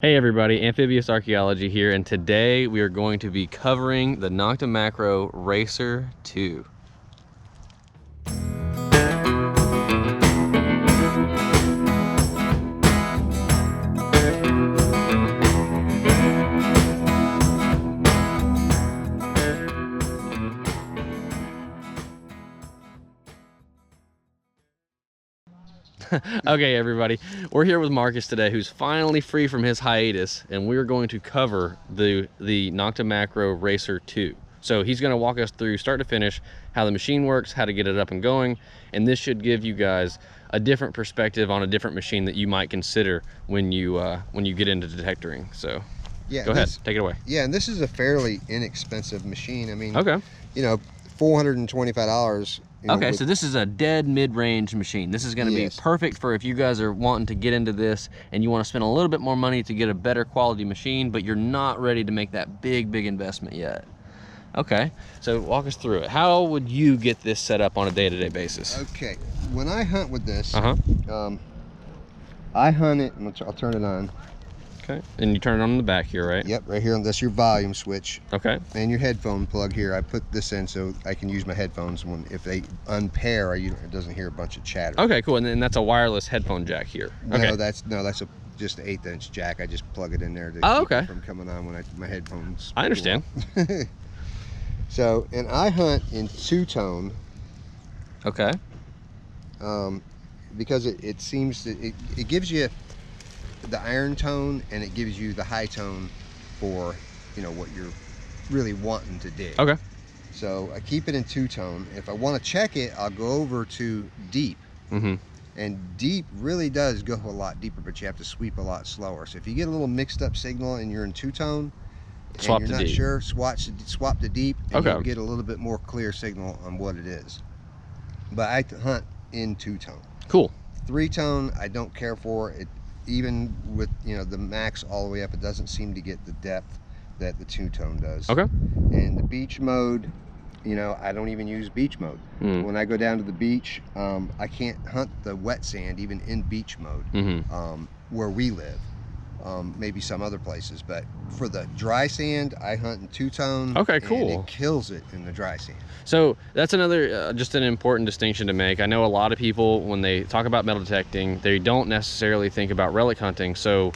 Hey everybody, Amphibious Archeology here, and today we are going to be covering the Nokta-Makro Racer 2. Okay everybody, we're here with Marcus today, who's finally free from his hiatus, and we're going to cover the Nokta-Makro Racer 2. So he's going to walk us through start to finish how the machine works, how to get it up and going, and this should give you guys a different perspective on a different machine that you might consider when you get into detectoring. So yeah, go ahead, take it away. Yeah, and this is a fairly inexpensive machine. I mean, okay, you know, $425. Okay, so this is a dead mid-range machine. This is going to be perfect for if you guys are wanting to get into this and you want to spend a little bit more money to get a better quality machine, but you're not ready to make that big investment yet. Okay, so walk us through it. How would you get this set up on a day-to-day basis? Okay, when I hunt with this, I hunt it, and I'll turn it on. Okay, and you turn it on in the back here, right? Yep, right here. That's your volume switch. Okay. And your headphone plug here. I put this in so I can use my headphones when if they unpair, it doesn't hear a bunch of chatter. Okay, cool. And then that's a wireless headphone jack here. Okay. No, that's just an 1/8" jack. I just plug it in there to keep it from coming on when my headphones. I understand. So, and I hunt in two-tone. Okay. Because it seems to it gives you the iron tone, and it gives you the high tone for what you're really wanting to dig. Okay. So I keep it in two-tone. If I want to check it, I'll go over to deep. And deep really does go a lot deeper, but you have to sweep a lot slower. So if you get a little mixed up signal and you're in two-tone and you're not sure, swap to deep, and you'll get a little bit more clear signal on what it is. But I hunt in two-tone. Cool. Three-tone I don't care for it. Even with the max all the way up, it doesn't seem to get the depth that the two-tone does. Okay. And the beach mode, I don't even use beach mode. When I go down to the beach, I can't hunt the wet sand even in beach mode. Where we live, maybe some other places, but for the dry sand, I hunt in two-tone. Okay, cool. And it kills it in the dry sand. So that's another just an important distinction to make. I know a lot of people, when they talk about metal detecting, they don't necessarily think about relic hunting. So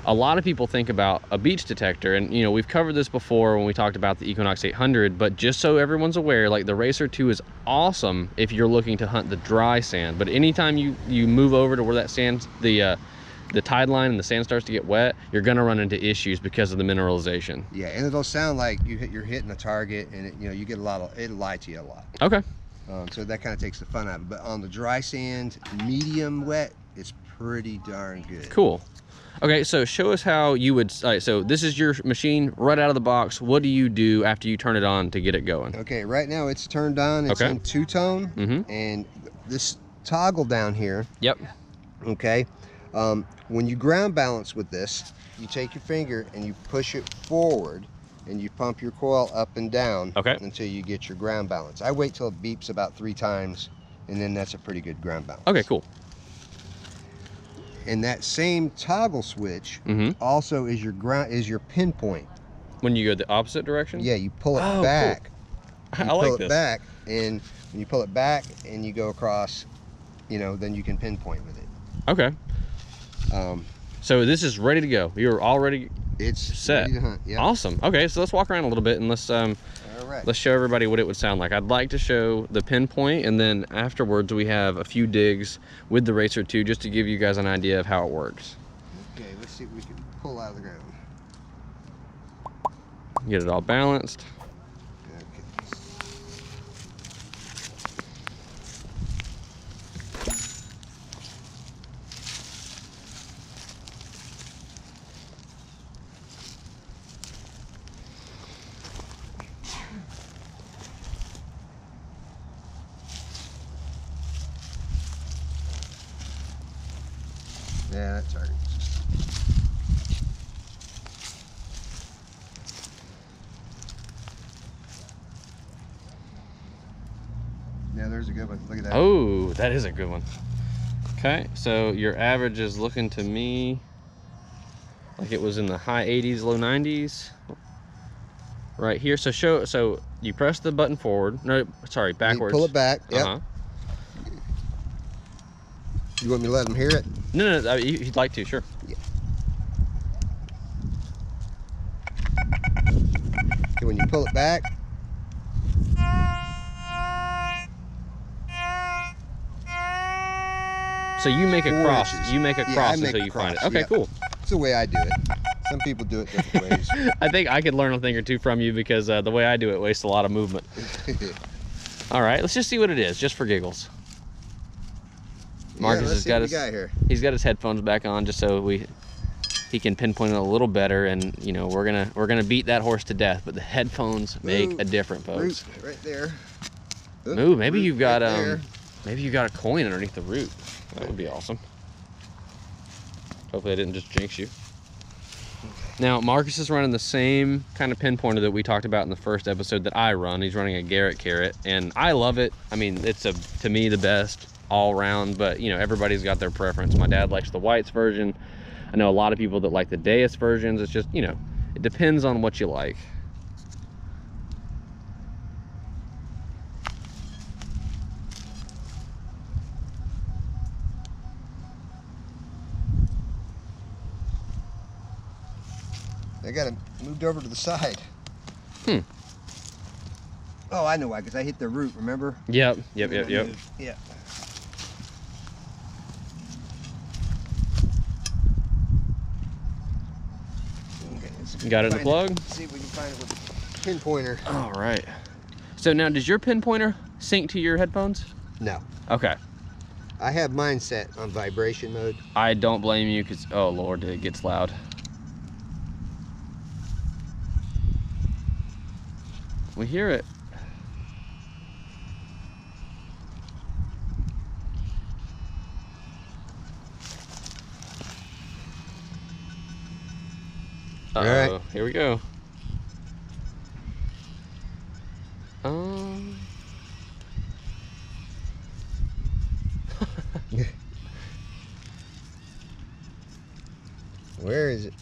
a lot of people think about a beach detector, and we've covered this before when we talked about the Equinox 800, but just so everyone's aware, like the Racer 2 is awesome if you're looking to hunt the dry sand, but anytime you move over to where that sand, the tide line and the sand starts to get wet, you're gonna run into issues because of the mineralization. Yeah, and it'll sound like you're hitting a target, and you get it'll lie to you a lot. Okay. So that kind of takes the fun out of it. But on the dry sand, medium wet, it's pretty darn good. Cool. Okay, so show us how you would. All right, so this is your machine right out of the box. What do you do after you turn it on to get it going? Okay, right now it's turned on. It's in two-tone, and this toggle down here. Yep. Okay. When you ground balance with this, you take your finger and you push it forward, and you pump your coil up and down until you get your ground balance. I wait till it beeps about 3 times, and then that's a pretty good ground balance. Okay, cool. And that same toggle switch also is your pinpoint. When you go the opposite direction? Yeah, you pull it back. Cool. I like this. Pull it back, and when you pull it back and you go across, then you can pinpoint with it. Okay. So this is ready to go. You're already set. Ready to hunt. Yep. Awesome. Okay, so let's walk around a little bit and let's show everybody what it would sound like. I'd like to show the pinpoint, and then afterwards we have a few digs with the Racer 2 just to give you guys an idea of how it works. Okay, let's see if we can pull out of the ground. Get it all balanced. Yeah, that target. Yeah, there's a good one. Look at that. Oh, that is a good one. Okay, so your average is looking to me like it was in the high 80s, low 90s. Right here. So you press the button forward. No, sorry, backwards. You pull it back. Yep. Uh-huh. You want me to let them hear it? No, you'd like to, sure. Yeah. So when you pull it back, so you make a 4 cross. inches. You make a cross until you find it. Okay, yep. cool. That's the way I do it. Some people do it different ways. I think I could learn a thing or two from you because the way I do it wastes a lot of movement. All right, let's just see what it is, just for giggles. Marcus has got he's got his headphones back on just so he can pinpoint it a little better, and you know we're gonna beat that horse to death, but the headphones make a difference, folks. Root right there. Ooh, maybe you've got maybe you got a coin underneath the root. That would be awesome. Hopefully I didn't just jinx you. Now Marcus is running the same kind of pinpointer that we talked about in the first episode that I run. He's running a Garrett Carrot, and I love it. I mean, it's to me the best all around, but you know, everybody's got their preference. My dad likes the Whites version. I know a lot of people that like the Deus versions. It's just, you know, it depends on what you like. I got it moved over to the side. Oh, I know why, because I hit the root, remember? Yep. Yeah. You got it in the plug? See if we can find it with the pinpointer. All right. So now, does your pinpointer sync to your headphones? No. Okay. I have mine set on vibration mode. I don't blame you, because, oh Lord, it gets loud. We hear it. All right. Here we go. Where is it?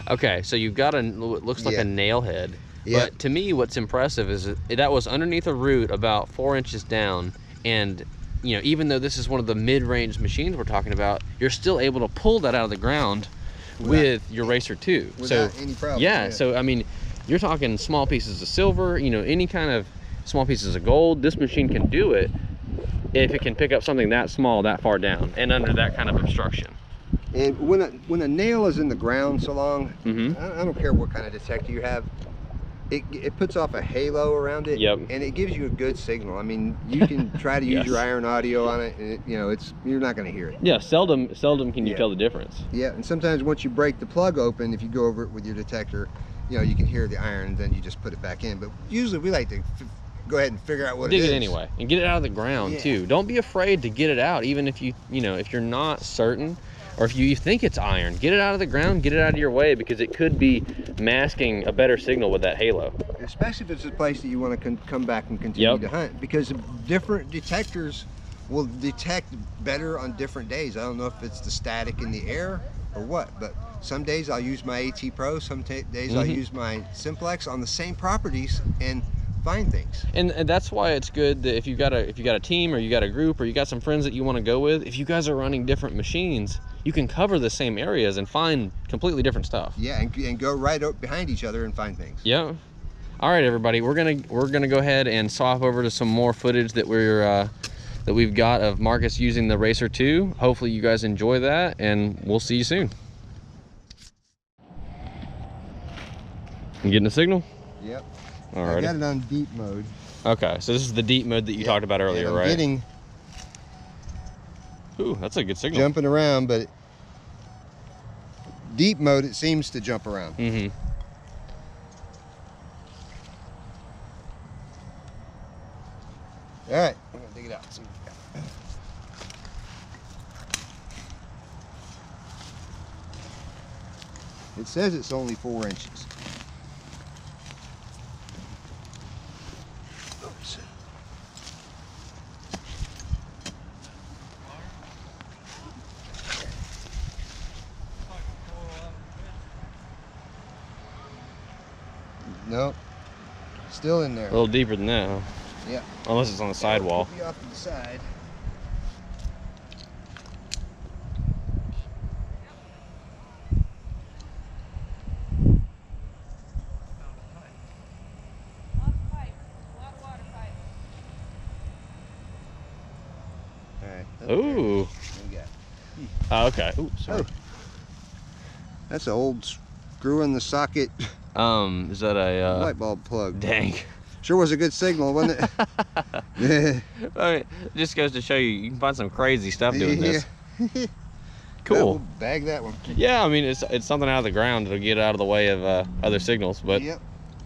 Okay, so you've got what looks like a nail head. Yep. But to me, what's impressive is that was underneath a root about 4 inches down, and you know, even though this is one of the mid-range machines we're talking about, you're still able to pull that out of the ground with your Racer 2. Without any problem. Yeah, so I mean, you're talking small pieces of silver, you know, any kind of small pieces of gold. This machine can do it if it can pick up something that small, that far down, and under that kind of obstruction. And when a nail is in the ground so long, Mm-hmm. I don't care what kind of detector you have, it puts off a halo around it. Yep. And it gives you a good signal. I mean, you can try to use Yes. your iron audio on it, and you know, you're not going to hear it. Yeah, seldom can you tell the difference. Yeah, and sometimes once you break the plug open, if you go over it with your detector, you know, you can hear the iron, and then you just put it back in. But usually we like to go ahead and figure out what it is. Dig it anyway, and get it out of the ground too. Don't be afraid to get it out, even if if you're not certain, or if you think it's iron, get it out of the ground, get it out of your way, because it could be masking a better signal with that halo. Especially if it's a place that you want to come back and continue to hunt, because different detectors will detect better on different days. I don't know if it's the static in the air or what, but some days I'll use my AT Pro, some days I'll use my Simplex on the same properties and find things. And that's why it's good that if you got a team, or you got a group, or you got some friends that you want to go with, if you guys are running different machines, you can cover the same areas and find completely different stuff. Yeah, and go right up behind each other and find things. Yeah. All right, everybody, we're gonna go ahead and swap over to some more footage that we've got of Marcus using the Racer 2. Hopefully you guys enjoy that, and we'll see you soon. You getting a signal? Yep. All right. I got it on deep mode. Okay, so this is the deep mode that you talked about earlier, right? Getting Ooh, that's a good signal. jumping around, but deep mode, it seems to jump around. Mm-hmm. All right, I'm gonna dig it out. See what we got. It says it's only 4 inches. Oops. Nope. Still in there. A little deeper than that, huh? Yeah. Unless it's on the sidewall. Could be off to the side. Ooh. What we got? Oh, okay. Ooh, sorry. Oh. That's an old screw in the socket Is that a light bulb plug. Dang. Sure was a good signal, wasn't it? I mean, it just goes to show you can find some crazy stuff doing this. Cool. We'll bag that one. Yeah, I mean it's something out of the ground that'll get out of the way of other signals, but Yep.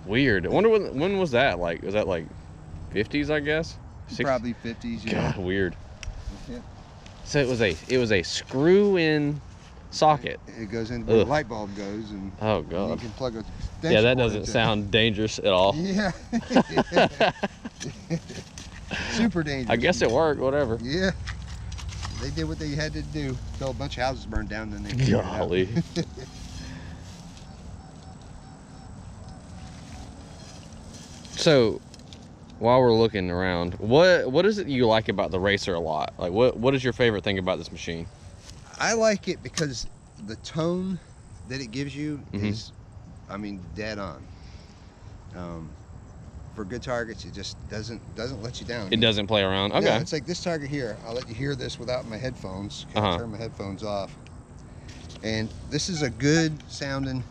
weird. I wonder when was that? Like, was that like 50s, I guess? 60s? Probably 50s. Yeah. God, weird. Yeah. So it was a screw-in socket. It goes in where the light bulb goes, and Oh you god. can plug a Yeah, that doesn't sound dangerous at all. Yeah. Super dangerous. I guess it worked. Whatever. Yeah. They did what they had to do. Till a bunch of houses burned down, then they figured it out. Golly. So, while we're looking around, what is it you like about the Racer a lot? Like, what is your favorite thing about this machine? I like it because the tone that it gives you is, I mean, dead on. For good targets, it just doesn't let you down. It doesn't play around. Okay. Yeah, it's like this target here. I'll let you hear this without my headphones. I'll turn my headphones off. And this is a good sounding.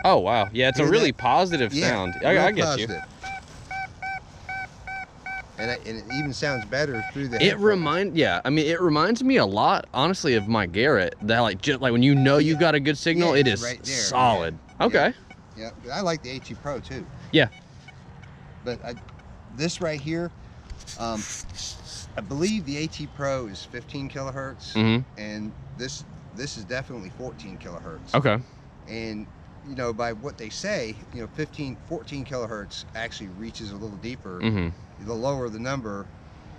Oh wow, yeah, it's a really positive sound. I get you. And it even sounds better through the It reminds me a lot, honestly, of my Garrett. That like when you know you got a good signal, it is right there, solid. Yeah. Okay. Yeah, I like the AT Pro too. Yeah. But this right here, I believe the AT Pro is 15 kilohertz, and this is definitely 14 kilohertz. Okay. And you know, by what they say, you know, 14 kilohertz actually reaches a little deeper. The lower the number,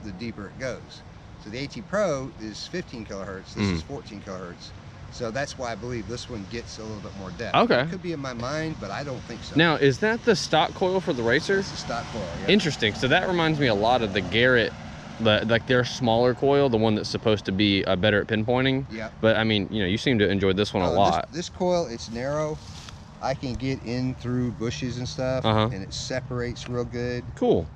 the deeper it goes. So the AT Pro is 15 kilohertz. This is 14 kilohertz. So that's why I believe this one gets a little bit more depth. Okay. It could be in my mind, but I don't think so. Now, is that the stock coil for the Racer? It's a stock coil, yeah. Interesting. So that reminds me a lot of the Garrett, like their smaller coil, the one that's supposed to be better at pinpointing. Yeah. But I mean, you know, you seem to enjoy this one a lot. This coil, it's narrow. I can get in through bushes and stuff, and it separates real good. Cool.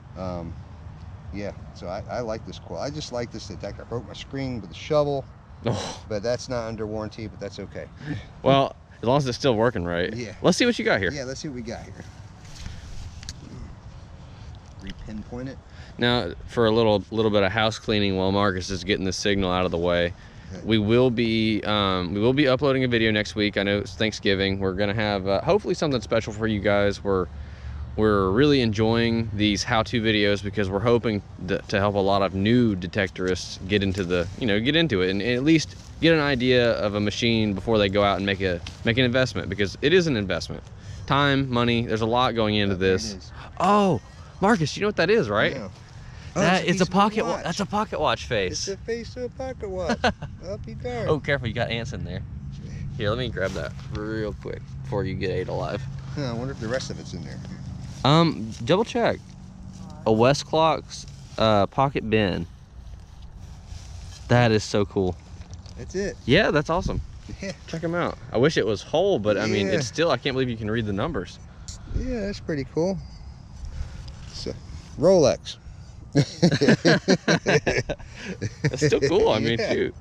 Yeah, so I like this coil. I just like this detector. I broke my screen with a shovel, but that's not under warranty, but that's okay. Well, as long as it's still working right. Yeah. Let's see what you got here. Yeah, let's see what we got here. Re-pinpoint it. Now, for a little bit of house cleaning while Marcus is getting the signal out of the way, we will be uploading a video next week. I know it's Thanksgiving. We're gonna have hopefully something special for you guys. We're really enjoying these how-to videos because we're hoping to help a lot of new detectorists get into it and at least get an idea of a machine before they go out and make an investment, because it is an investment. Time, money, there's a lot going into this. Oh, Marcus, you know what that is, right? Yeah. It's a pocket watch. That's a pocket watch face. It's a face of a pocket watch. I'll be darned. Oh, careful, you got ants in there. Here, let me grab that real quick before you get ate alive. I wonder if the rest of it's in there. Double check. A Westclock's pocket bin. That is so cool. That's it. Yeah, that's awesome. Yeah. Check them out. I wish it was whole, but I mean, it's still, I can't believe you can read the numbers. Yeah, that's pretty cool. It's a Rolex. That's still cool. I mean, shoot.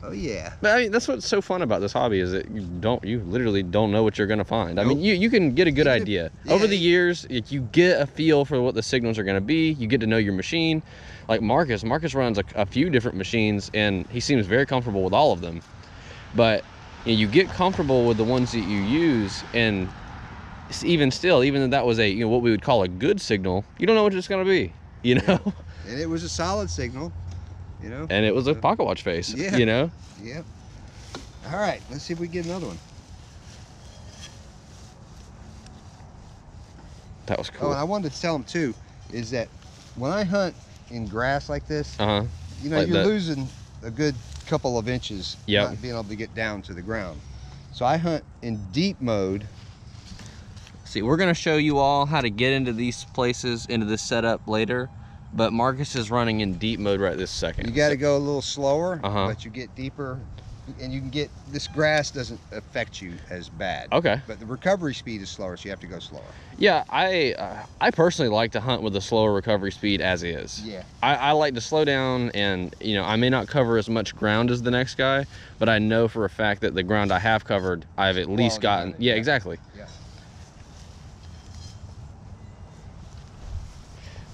Oh yeah. But I mean, that's what's so fun about this hobby, is that you literally don't know what you're gonna find. I mean, you can get a good idea. Over the years, you get a feel for what the signals are gonna be. You get to know your machine. Like Marcus runs a few different machines, and he seems very comfortable with all of them. But you get comfortable with the ones that you use, and even though that was a what we would call a good signal, you don't know what it's gonna be. You know. Yeah. And it was a solid signal. You know, and it was a pocket watch face. Yeah. You know. Yep. All right, let's see if we get another one. That was cool. Oh, and I wanted to tell them too, is that when I hunt in grass like this, you know, like you're losing a good couple of inches, not being able to get down to the ground. So I hunt in deep mode, see, we're gonna show you all how to get into these places, into this setup later, but Marcus is running in deep mode right this second. You got to go a little slower, but you get deeper, and you can get, this grass doesn't affect you as bad. Okay. But the recovery speed is slower, so you have to go slower. Yeah, I personally like to hunt with a slower recovery speed as is. Yeah. I like to slow down, and you know, I may not cover as much ground as the next guy, but I know for a fact that the ground I have covered, I've at least gotten. Yeah, exactly. Yeah.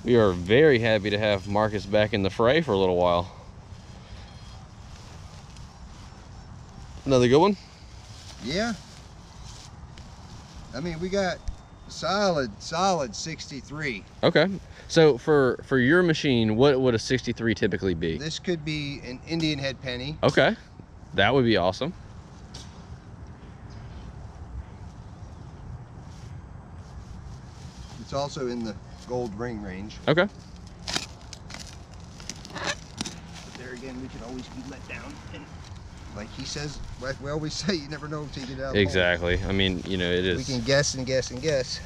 We are very happy to have Marcus back in the fray for a little while. Another good one? Yeah. I mean, we got solid 63. Okay. So for your machine, what would a 63 typically be? This could be an Indian head penny. Okay. That would be awesome. It's also in the gold ring range. Okay. But there again, we could always be let down. And like he says, like we always say, you never know until you get out. Exactly. I mean, you know, it is. We can guess and guess and guess.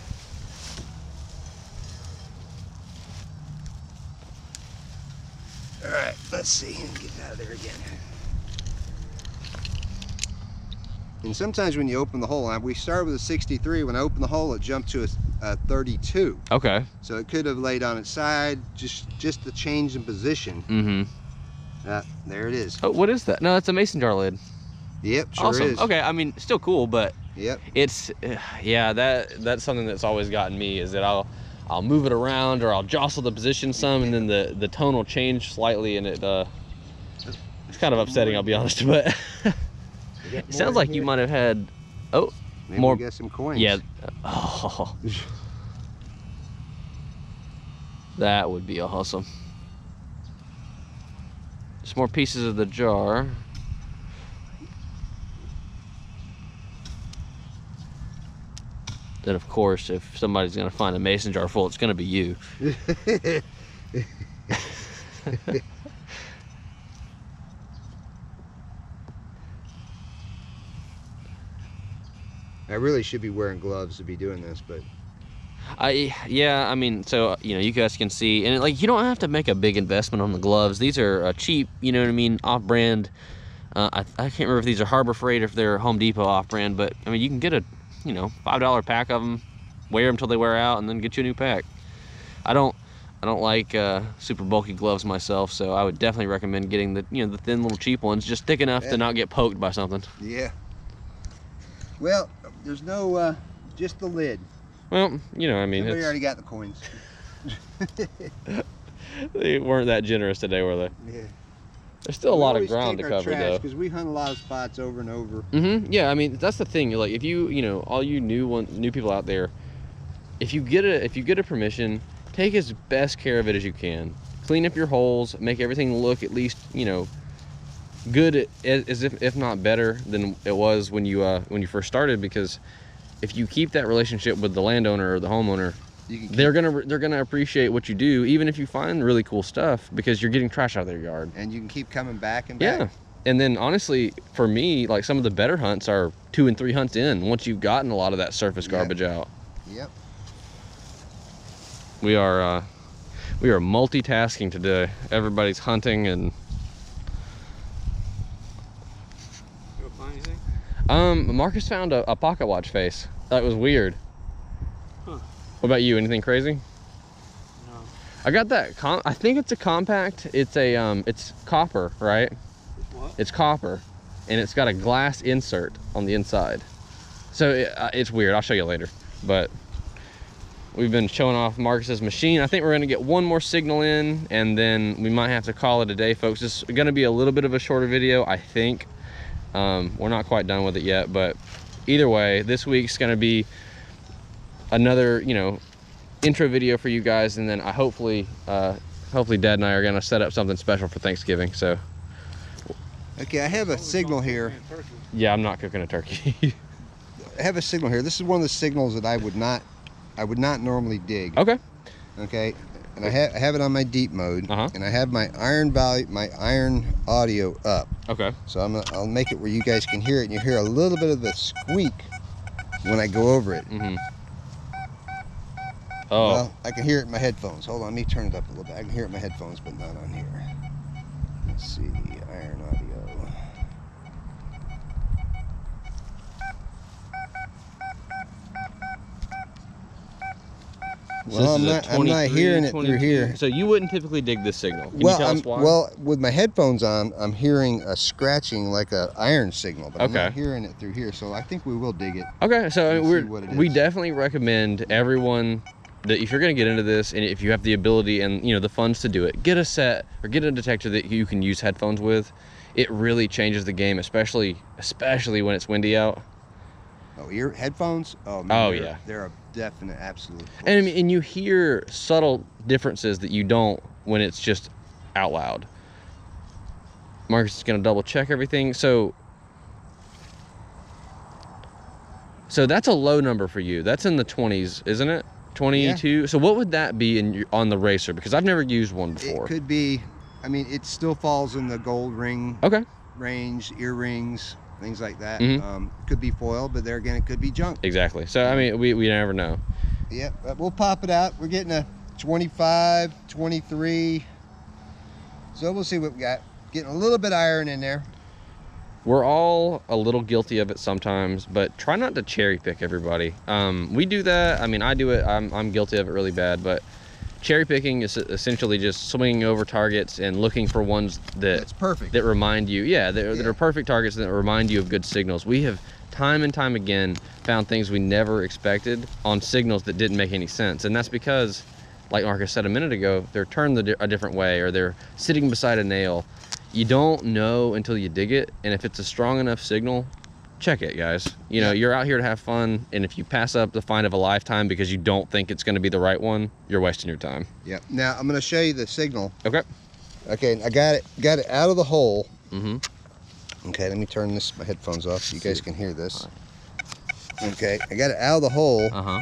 All right, let's see. Get out of there again. And sometimes when you open the hole, we started with a 63. When I opened the hole, it jumped to a 32. Okay. So it could have laid on its side, just the change in position. Mm-hmm. There it is. Oh, what is that? No, that's a mason jar lid. Yep, sure Awesome. is. Okay, I mean, still cool, but yep, it's yeah, that's something that's always gotten me, is that I'll move it around, or I'll jostle the position some, and then the tone will change slightly, and it's kind of upsetting, I'll be honest. But it sounds like you might have had maybe more. We got some coins. Yeah. Oh. That would be awesome. Just more pieces of the jar. Then of course, if somebody's gonna find a mason jar full, it's gonna be you. I really should be wearing gloves to be doing this, but yeah, I mean, so you know, you guys can see, and like, you don't have to make a big investment on the gloves. These are cheap, you know what I mean, off-brand. I can't remember if these are Harbor Freight or if they're Home Depot off-brand, but I mean, you can get a, you know, $5 pack of them, wear them till they wear out, and then get you a new pack. I don't like super bulky gloves myself, so I would definitely recommend getting the, you know, the thin little cheap ones, just thick enough to not get poked by something. yeah. Well, there's no just the lid. Well, you know, I mean, somebody already got the coins. They weren't that generous today, were they? Yeah. There's still a lot of ground to cover, though. Because we hunt a lot of spots over and over. Mm-hmm. Yeah, I mean, that's the thing. Like, if you know, all you new people out there, if you get a permission, take as best care of it as you can. Clean up your holes, make everything look at least, you know, good, as if not better than it was when you first started. Because if you keep that relationship with the landowner or the homeowner, they're gonna appreciate what you do, even if you find really cool stuff, because you're getting trash out of their yard. And you can keep coming back and back. Yeah. And then honestly, for me, like, some of the better hunts are 2 and 3 hunts in, once you've gotten a lot of that surface garbage out. Yep. We are multitasking today. Everybody's hunting and. You find anything? Marcus found a pocket watch face. That was weird. Huh. What about you? Anything crazy? No. I got that. I think it's a compact. It's a it's copper, right? What? It's copper, and it's got a glass insert on the inside. So it's weird. I'll show you later. But we've been showing off Marcus's machine. I think we're gonna get one more signal in, and then we might have to call it a day, folks. It's gonna be a little bit of a shorter video, I think. We're not quite done with it yet, but either way, this week's gonna be another, you know, intro video for you guys, and then hopefully Dad and I are gonna set up something special for Thanksgiving. So Okay, I have a signal here. yeah, I'm not cooking a turkey. I have a signal here. This is one of the signals that I would not normally dig. Okay. Okay, and I have it on my deep mode, and I have my iron audio up. Okay. So I'll make it where you guys can hear it, and you hear a little bit of the squeak when I go over it. Mm-hmm. Oh. Well, I can hear it in my headphones. Hold on, let me turn it up a little bit. I can hear it in my headphones, but not on here. Let's see, iron audio. So Well, this is I'm not hearing it through here. So you wouldn't typically dig this signal. Can Well, you tell us why? well, with my headphones on, I'm hearing a scratching like a iron signal, but I'm Okay. not hearing it through here. So I think we will dig it. Okay, so and see what it we is. definitely recommend everyone that if you're going to get into this, and if you have the ability and the funds to do it, get a set or get a detector that you can use headphones with. It really changes the game, especially when it's windy out. Oh, ear headphones? Oh, man, yeah. They're a definite, absolute. And I mean, and you hear subtle differences that you don't when it's just out loud. Marcus is going to double check everything. So that's a low number for you. That's in the 20s, isn't it? 22. Yeah. So what would that be on the racer? Because I've never used one before. It could be. I mean, it still falls in the gold ring. Okay. Range, earrings, things like that. Mm-hmm. Could be foil, but there again, it could be junk. Exactly. So I mean, we never know. Yep, we'll pop it out. We're getting a 25, 23. So we'll see what we got. Getting a little bit of iron in there. We're all a little guilty of it sometimes, but try not to cherry pick everybody. We do that. I mean, I do it. I'm guilty of it really bad, but cherry picking is essentially just swinging over targets and looking for ones that's perfect. That remind you, that are perfect targets that remind you of good signals. We have time and time again found things we never expected on signals that didn't make any sense, and that's because, like Marcus said a minute ago, they're turned a different way, or they're sitting beside a nail. You don't know until you dig it, and if it's a strong enough signal, check it, guys. You know, you're out here to have fun, and if you pass up the find of a lifetime because you don't think it's going to be the right one, you're wasting your time. Yep. Now I'm going to show you the signal. Okay. Okay, I got it out of the hole. Mm-hmm. Okay, let me turn my headphones off so you guys can hear this. Okay, I got it out of the hole. Uh-huh.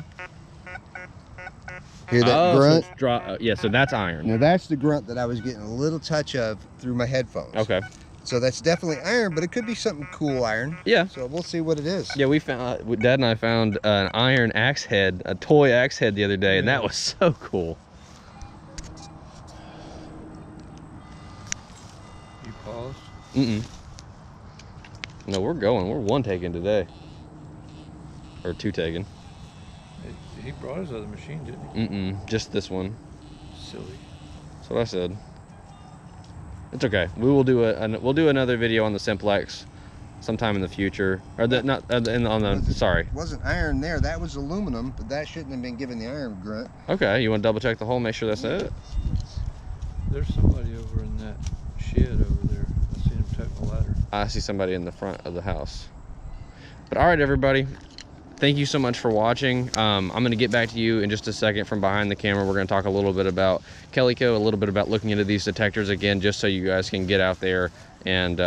Hear that grunt? So yeah, so that's iron. Now that's the grunt that I was getting a little touch of through my headphones. Okay. So that's definitely iron, but it could be something cool iron. Yeah. So we'll see what it is. Yeah, we found, Dad and I found an iron axe head, a toy axe head the other day, and that was so cool. You paused? Mm-mm. No, we're going. We're one taking today. Or two taking. He brought his other machine, didn't he? Mm-mm. Just this one. Silly. That's what I said. It's okay. We will do we'll do another video on the Simplex sometime in the future. Or sorry. It wasn't iron there. That was aluminum, but that shouldn't have been given the iron grunt. Okay. You want to double check the hole? Make sure that's it. There's somebody over in that shed over there. I seen him tuck the ladder. I see somebody in the front of the house. But all right, everybody. Thank you so much for watching. I'm going to get back to you in just a second from behind the camera. We're going to talk a little bit about Calico, a little bit about looking into these detectors again, just so you guys can get out there and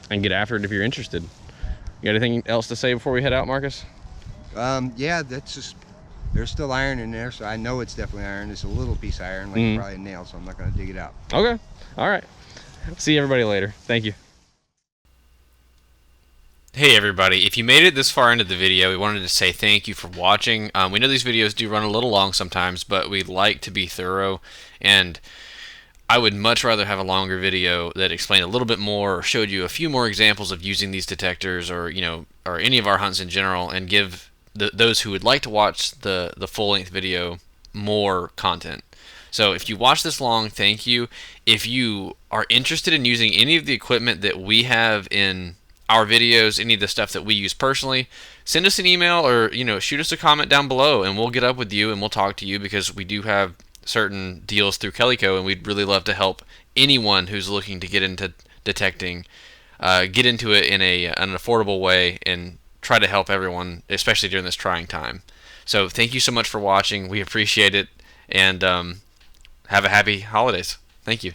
get after it if you're interested. You got anything else to say before we head out, Marcus? Yeah, that's just, there's still iron in there, so I know it's definitely iron. It's a little piece of iron, like probably a nail, so I'm not going to dig it out. Okay. All right. See everybody later. Thank you. Hey everybody, if you made it this far into the video, we wanted to say thank you for watching. We know these videos do run a little long sometimes, but we like to be thorough, and I would much rather have a longer video that explained a little bit more or showed you a few more examples of using these detectors, or or any of our hunts in general, and give those who would like to watch the full-length video more content. So if you watch this long, thank you. If you are interested in using any of the equipment that we have in our videos, any of the stuff that we use personally, send us an email or shoot us a comment down below, and we'll get up with you and we'll talk to you, because we do have certain deals through Calico, and we'd really love to help anyone who's looking to get into detecting, get into it in an affordable way, and try to help everyone, especially during this trying time. So thank you so much for watching. We appreciate it, and have a happy holidays. Thank you.